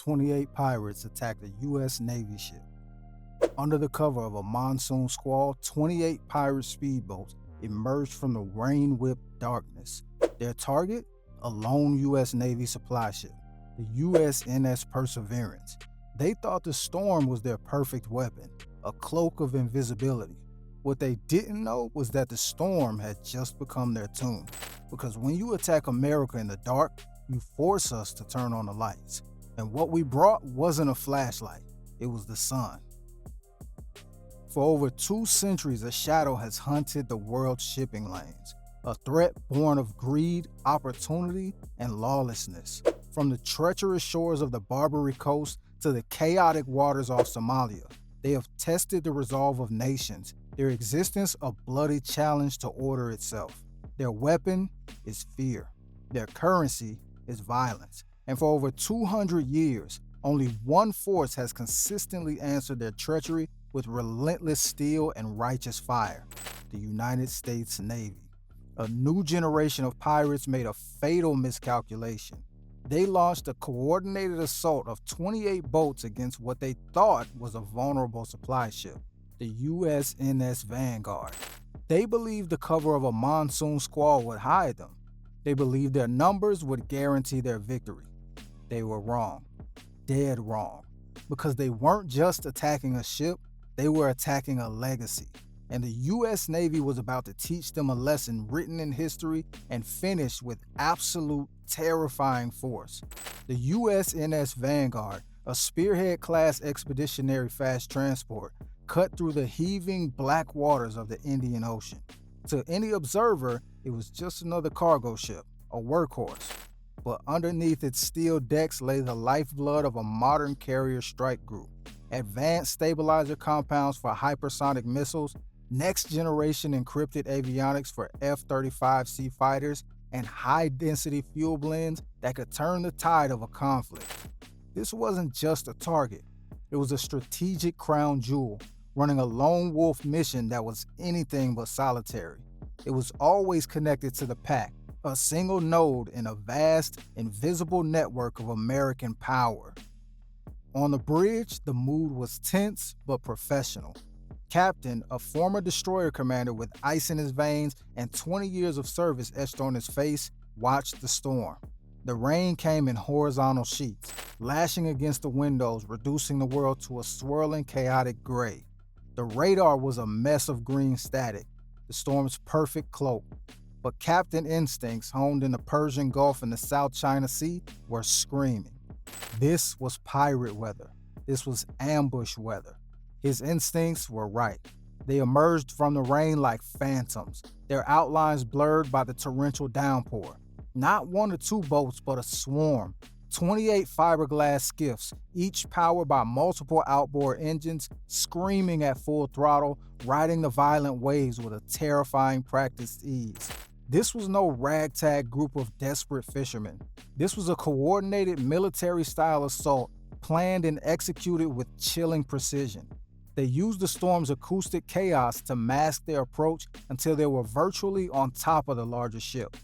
28 pirates attacked a U.S. Navy ship. Under the cover of a monsoon squall, 28 pirate speedboats emerged from the rain-whipped darkness. Their target? A lone U.S. Navy supply ship, the USNS Perseverance. They thought the storm was their perfect weapon, a cloak of invisibility. What they didn't know was that the storm had just become their tomb. Because when you attack America in the dark, you force us to turn on the lights. And what we brought wasn't a flashlight, it was the sun. For over 2 centuries, a shadow has hunted the world's shipping lanes, a threat born of greed, opportunity, and lawlessness. From the treacherous shores of the Barbary Coast to the chaotic waters off Somalia, they have tested the resolve of nations, their existence a bloody challenge to order itself. Their weapon is fear. Their currency is violence. And for over 200 years, only one force has consistently answered their treachery with relentless steel and righteous fire: the United States Navy. A new generation of pirates made a fatal miscalculation. They launched a coordinated assault of 28 boats against what they thought was a vulnerable supply ship, the USNS Vanguard. They believed the cover of a monsoon squall would hide them. They believed their numbers would guarantee their victory. They were wrong, dead wrong, because they weren't just attacking a ship, they were attacking a legacy. And the U.S. Navy was about to teach them a lesson written in history and finished with absolute terrifying force. The USNS Vanguard, a Spearhead-class expeditionary fast transport, cut through the heaving black waters of the Indian Ocean. To any observer, it was just another cargo ship, a workhorse. But underneath its steel decks lay the lifeblood of a modern carrier strike group. Advanced stabilizer compounds for hypersonic missiles, next-generation encrypted avionics for F-35C fighters, and high-density fuel blends that could turn the tide of a conflict. This wasn't just a target. It was a strategic crown jewel, running a lone wolf mission that was anything but solitary. It was always connected to the pack, a single node in a vast, invisible network of American power. On the bridge, the mood was tense but professional. Captain, a former destroyer commander with ice in his veins and 20 years of service etched on his face, watched the storm. The rain came in horizontal sheets, lashing against the windows, reducing the world to a swirling, chaotic gray. The radar was a mess of green static, the storm's perfect cloak. But Captain instincts, honed in the Persian Gulf and the South China Sea, were screaming. This was pirate weather. This was ambush weather. His instincts were right. They emerged from the rain like phantoms, their outlines blurred by the torrential downpour. Not 1 or 2 boats, but a swarm. 28 fiberglass skiffs, each powered by multiple outboard engines, screaming at full throttle, riding the violent waves with a terrifying practiced ease. This was no ragtag group of desperate fishermen. This was a coordinated military-style assault, planned and executed with chilling precision. They used the storm's acoustic chaos to mask their approach until they were virtually on top of the larger ship.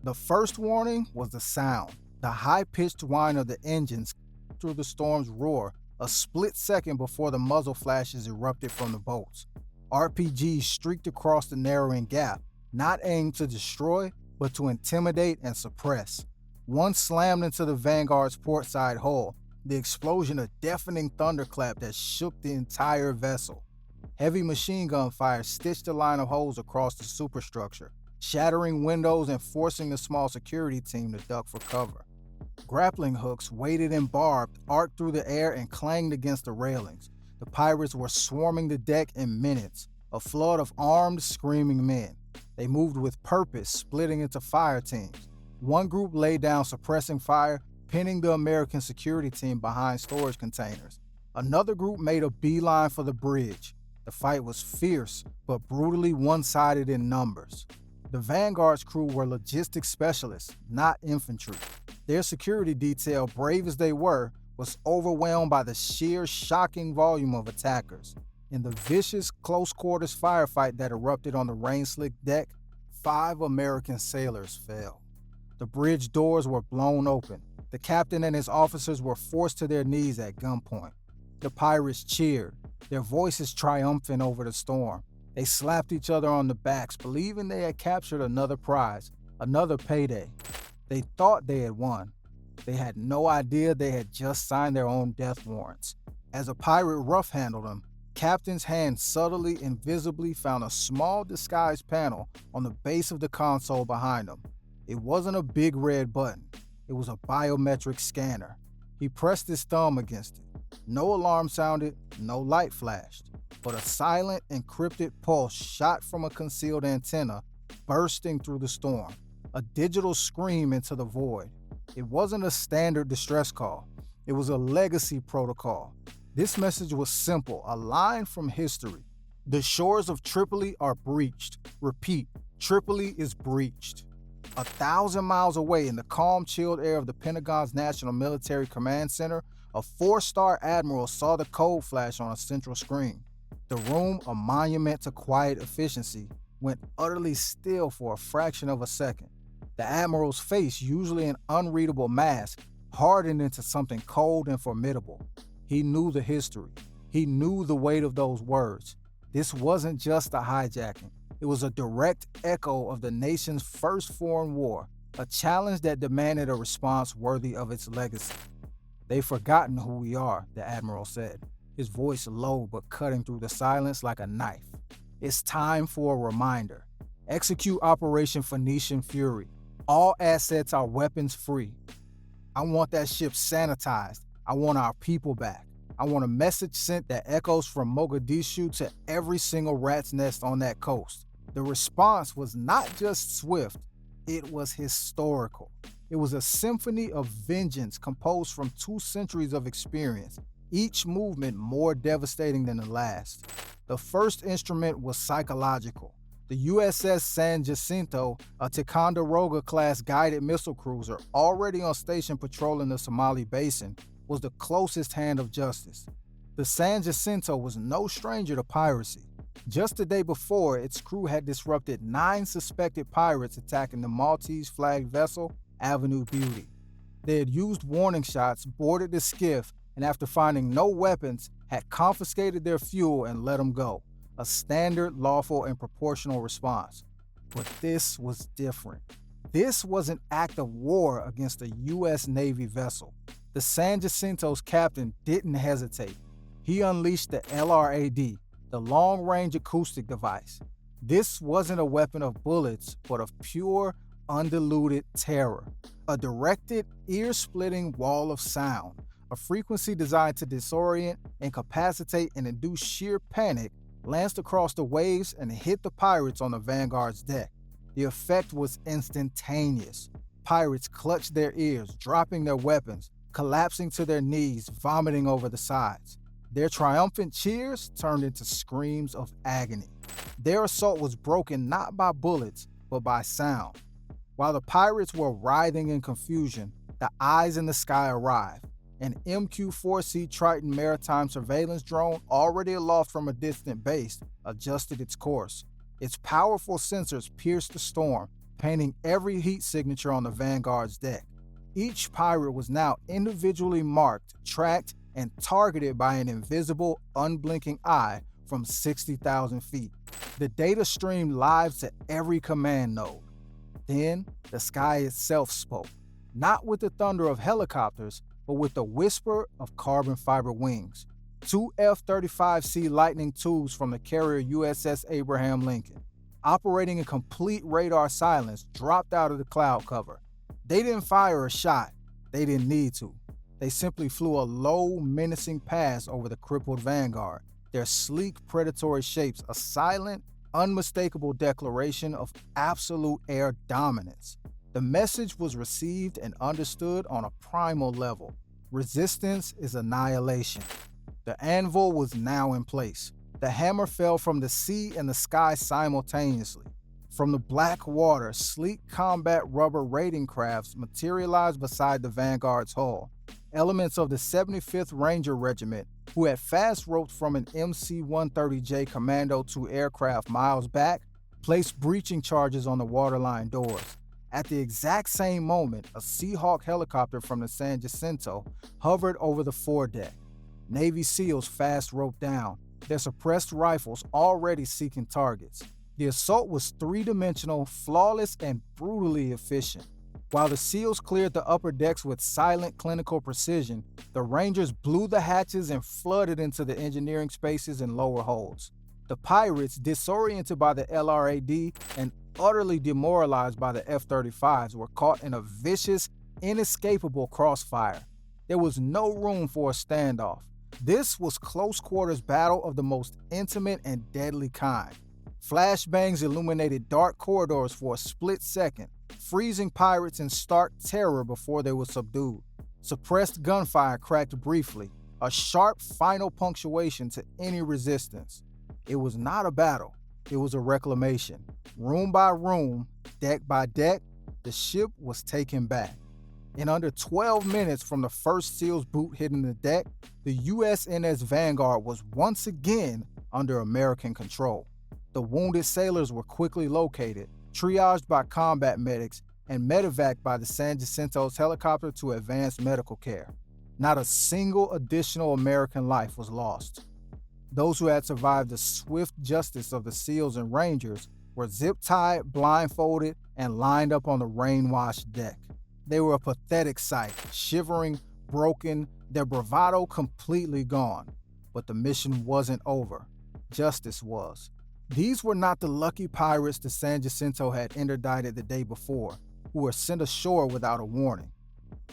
The first warning was the sound, the high-pitched whine of the engines through the storm's roar, a split second before the muzzle flashes erupted from the boats. RPGs streaked across the narrowing gap, not aimed to destroy, but to intimidate and suppress. One slammed into the Vanguard's portside hull, the explosion a deafening thunderclap that shook the entire vessel. Heavy machine gun fire stitched a line of holes across the superstructure, shattering windows and forcing the small security team to duck for cover. Grappling hooks, weighted and barbed, arced through the air and clanged against the railings. The pirates were swarming the deck in minutes, a flood of armed, screaming men. They moved with purpose, splitting into fire teams. One group laid down suppressing fire, pinning the American security team behind storage containers. Another group made a beeline for the bridge. The fight was fierce, but brutally one-sided in numbers. The Vanguard's crew were logistics specialists, not infantry. Their security detail, brave as they were, was overwhelmed by the sheer, shocking volume of attackers. In the vicious, close-quarters firefight that erupted on the rain-slicked deck, 5 American sailors fell. The bridge doors were blown open. The captain and his officers were forced to their knees at gunpoint. The pirates cheered, their voices triumphant over the storm. They slapped each other on the backs, believing they had captured another prize, another payday. They thought they had won. They had no idea they had just signed their own death warrants. As a pirate rough-handled them, Captain's hand subtly and visibly found a small disguised panel on the base of the console behind him. It wasn't a big red button. It was a biometric scanner. He pressed his thumb against it. No alarm sounded, no light flashed, but a silent, encrypted pulse shot from a concealed antenna, bursting through the storm. A digital scream into the void. It wasn't a standard distress call. It was a legacy protocol. This message was simple, a line from history. The shores of Tripoli are breached. Repeat, Tripoli is breached. 1,000 miles away in the calm, chilled air of the Pentagon's National Military Command Center, a 4-star admiral saw the code flash on a central screen. The room, a monument to quiet efficiency, went utterly still for a fraction of a second. The admiral's face, usually an unreadable mask, hardened into something cold and formidable. He knew the history. He knew the weight of those words. This wasn't just a hijacking. It was a direct echo of the nation's first foreign war, a challenge that demanded a response worthy of its legacy. "They've forgotten who we are," the admiral said, his voice low but cutting through the silence like a knife. "It's time for a reminder. Execute Operation Phoenician Fury. All assets are weapons free. I want that ship sanitized. I want our people back. I want a message sent that echoes from Mogadishu to every single rat's nest on that coast." The response was not just swift, it was historical. It was a symphony of vengeance composed from 2 centuries of experience, each movement more devastating than the last. The first instrument was psychological. The USS San Jacinto, a Ticonderoga-class guided missile cruiser already on station patrolling the Somali basin, was the closest hand of justice. The San Jacinto was no stranger to piracy. Just the day before, its crew had disrupted 9 suspected pirates attacking the Maltese-flagged vessel Avenue Beauty. They had used warning shots, boarded the skiff, and after finding no weapons, had confiscated their fuel and let them go. A standard, lawful, and proportional response. But this was different. This was an act of war against a U.S. Navy vessel. The San Jacinto's captain didn't hesitate. He unleashed the LRAD, the long-range acoustic device. This wasn't a weapon of bullets, but of pure, undiluted terror. A directed, ear-splitting wall of sound, a frequency designed to disorient, incapacitate, and induce sheer panic, lanced across the waves and hit the pirates on the Vanguard's deck. The effect was instantaneous. Pirates clutched their ears, dropping their weapons, collapsing to their knees, vomiting over the sides. Their triumphant cheers turned into screams of agony. Their assault was broken not by bullets, but by sound. While the pirates were writhing in confusion, the eyes in the sky arrived. An MQ-4C Triton maritime surveillance drone, already aloft from a distant base, adjusted its course. Its powerful sensors pierced the storm, painting every heat signature on the Vanguard's deck. Each pirate was now individually marked, tracked, and targeted by an invisible, unblinking eye from 60,000 feet. The data streamed live to every command node. Then, the sky itself spoke, not with the thunder of helicopters, but with the whisper of carbon fiber wings. 2 F-35C Lightning IIs from the carrier USS Abraham Lincoln, operating in complete radar silence, dropped out of the cloud cover. They didn't fire a shot. They didn't need to. They simply flew a low, menacing pass over the crippled Vanguard, their sleek, predatory shapes a silent, unmistakable declaration of absolute air dominance. The message was received and understood on a primal level. Resistance is annihilation. The anvil was now in place. The hammer fell from the sea and the sky simultaneously. From the black water, sleek combat rubber raiding crafts materialized beside the Vanguard's hull. Elements of the 75th Ranger Regiment, who had fast roped from an MC-130J Commando II aircraft miles back, placed breaching charges on the waterline doors. At the exact same moment, a Seahawk helicopter from the San Jacinto hovered over the foredeck. Navy SEALs fast roped down, their suppressed rifles already seeking targets. The assault was three-dimensional, flawless, and brutally efficient. While the SEALs cleared the upper decks with silent clinical precision, the Rangers blew the hatches and flooded into the engineering spaces and lower holds. The pirates, disoriented by the LRAD and utterly demoralized by the F-35s, were caught in a vicious, inescapable crossfire. There was no room for a standoff. This was close-quarters battle of the most intimate and deadly kind. Flashbangs illuminated dark corridors for a split second, freezing pirates in stark terror before they were subdued. Suppressed gunfire cracked briefly, a sharp final punctuation to any resistance. It was not a battle, it was a reclamation. Room by room, deck by deck, the ship was taken back. In under 12 minutes from the first SEAL's boot hitting the deck, the USNS Vanguard was once again under American control. The wounded sailors were quickly located, triaged by combat medics, and medevaced by the San Jacinto's helicopter to advanced medical care. Not a single additional American life was lost. Those who had survived the swift justice of the SEALs and Rangers were zip-tied, blindfolded, and lined up on the rain-washed deck. They were a pathetic sight, shivering, broken, their bravado completely gone. But the mission wasn't over. Justice was. These were not the lucky pirates the San Jacinto had interdicted the day before, who were sent ashore without a warning.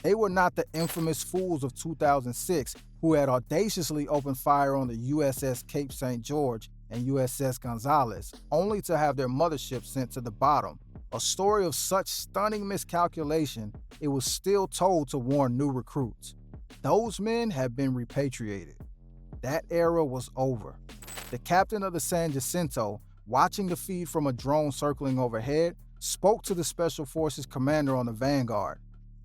They were not the infamous fools of 2006 who had audaciously opened fire on the USS Cape St. George and USS Gonzales, only to have their mothership sent to the bottom. A story of such stunning miscalculation, it was still told to warn new recruits. Those men had been repatriated. That era was over. The captain of the San Jacinto, watching the feed from a drone circling overhead, spoke to the Special Forces commander on the Vanguard.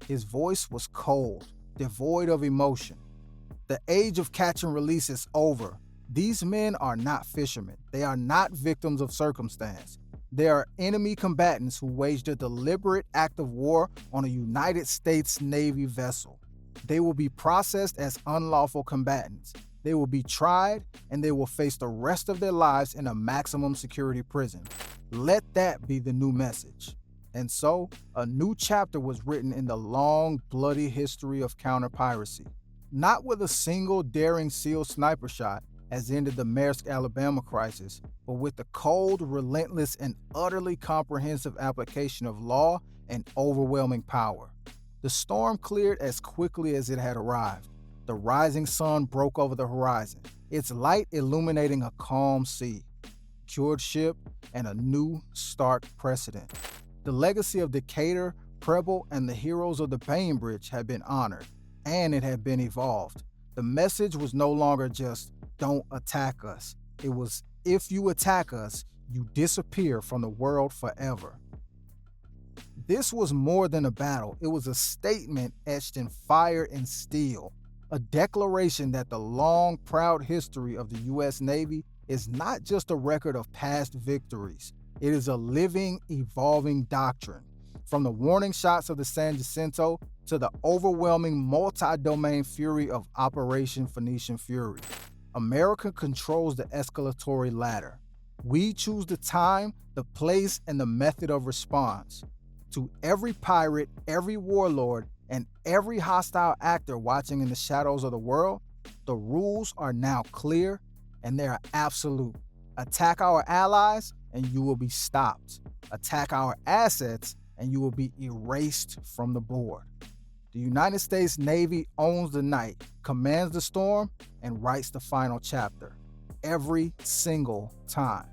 His voice was cold, devoid of emotion. The age of catch and release is over. These men are not fishermen. They are not victims of circumstance. They are enemy combatants who waged a deliberate act of war on a United States Navy vessel. They will be processed as unlawful combatants. They will be tried, and they will face the rest of their lives in a maximum security prison. Let that be the new message. And so, a new chapter was written in the long, bloody history of counter-piracy. Not with a single daring SEAL sniper shot, as ended the Maersk, Alabama crisis, but with the cold, relentless, and utterly comprehensive application of law and overwhelming power. The storm cleared as quickly as it had arrived. The rising sun broke over the horizon, its light illuminating a calm sea, cured ship, and a new, stark precedent. The legacy of Decatur, Preble, and the heroes of the Bainbridge had been honored, and it had been evolved. The message was no longer just, "Don't attack us." It was, "If you attack us, you disappear from the world forever." This was more than a battle. It was a statement etched in fire and steel, a declaration that the long, proud history of the U.S. Navy is not just a record of past victories. It is a living, evolving doctrine. From the warning shots of the San Jacinto to the overwhelming multi-domain fury of Operation Phoenician Fury, America controls the escalatory ladder. We choose the time, the place, and the method of response. To every pirate, every warlord, and every hostile actor watching in the shadows of the world, the rules are now clear and they are absolute. Attack our allies and you will be stopped. Attack our assets and you will be erased from the board. The United States Navy owns the night, commands the storm, and writes the final chapter. Every single time.